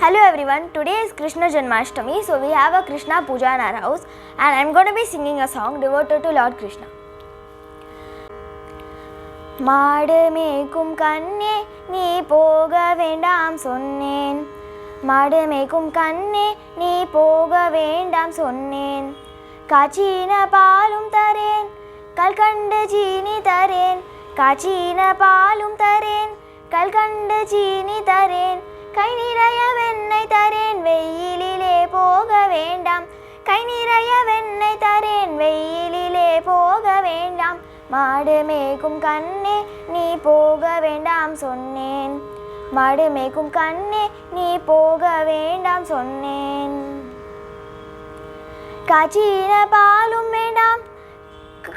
Hello everyone, today is Krishna Janmashtami, so we have a Krishna Puja in our house and I am going to be singing a song devoted to Lord Krishna. மாடு மேய்க்கும் கண்ணே நீ போக வேண்டாம் சொன்னேன், மாடு மேய்க்கும் கண்ணே நீ போக வேண்டாம் சொன்னேன், காய்ச்சின பாலும் தரேன் கல்கண்டு சீனி தரேன், காய்ச்சின பாலும் தரேன் கல்கண்டு சீனி தரேன், கை நிறைய வெண்ணெய் தரேன் வெயிலிலே போக வேண்டாம், கை நிறைய வெண்ணெய் தரேன் வெயிலிலே போக வேண்டாம், மாடு மேய்க்கும் கண்ணே நீ போக வேண்டாம் சொன்னேன், மாடு மேய்க்கும் கண்ணே நீ போக வேண்டாம் சொன்னேன், காய்ச்சின பாலும் வேண்டாம்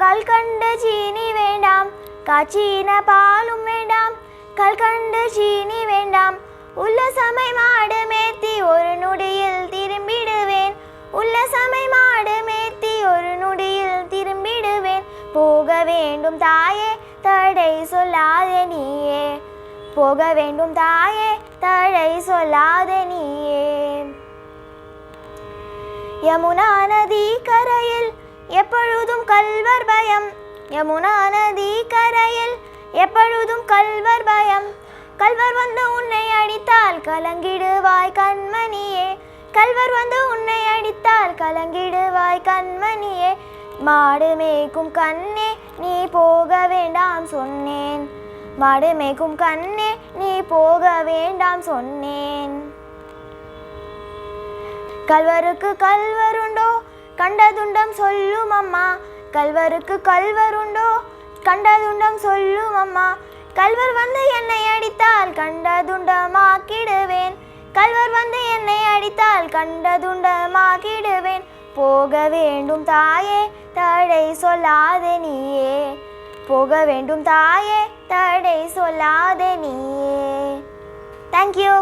கல்கண்டு சீனி வேண்டாம், காய்ச்சின பாலும் வேண்டாம் கல்கண்டு சீனி வேண்டாம், உல்லசமை மாடு மேய்த்தி ஒரு நொடியில் திரும்பிடுவேன், உல்லசமை மாடு மேய்த்தி ஒரு நொடியில் திரும்பிடுவேன், போக வேண்டும் தாயே தடை சொல்லாதே நீயே, போக வேண்டும் தாயே தடை சொல்லாதே நீயே, யமுனா நதி கரையில் எப்பொழுதும் கல்வர் பயம், யமுனா நதி கரையில் எப்பொழுதும் கல்வர் பயம், கல்வர் வந்து உன்னை அடித்தால் கலங்கிடுவாய் கண்மணியே, கல்வர் வந்து உன்னை அடித்தால் கலங்கிடுவாய் கண்மணியே, மாடு மேய்க்கும் கண்ணே நீ போக வேண்டாம் சொன்னேன், மாடு மேய்க்கும் கண்ணே நீ போக வேண்டாம் சொன்னேன், கல்வருக்கு கல்வருண்டோ கண்டதுண்டம் சொல்லும் அம்மா, கல்வருக்கு கல்வருண்டோ கண்டதுண்டம் சொல்லும் அம்மா, கல்வர் வந்து என்னை அடித்தால் கண்டதுண்டமாக்கிடுவேன், கல்வர் வந்து என்னை அடித்தால் கண்டதுண்டமாக்கிடுவேன், போக வேண்டும் தாயே தடை சொல்லாதே நீயே, போக வேண்டும் தாயே தடை சொல்லாதே நீயே. Thank you.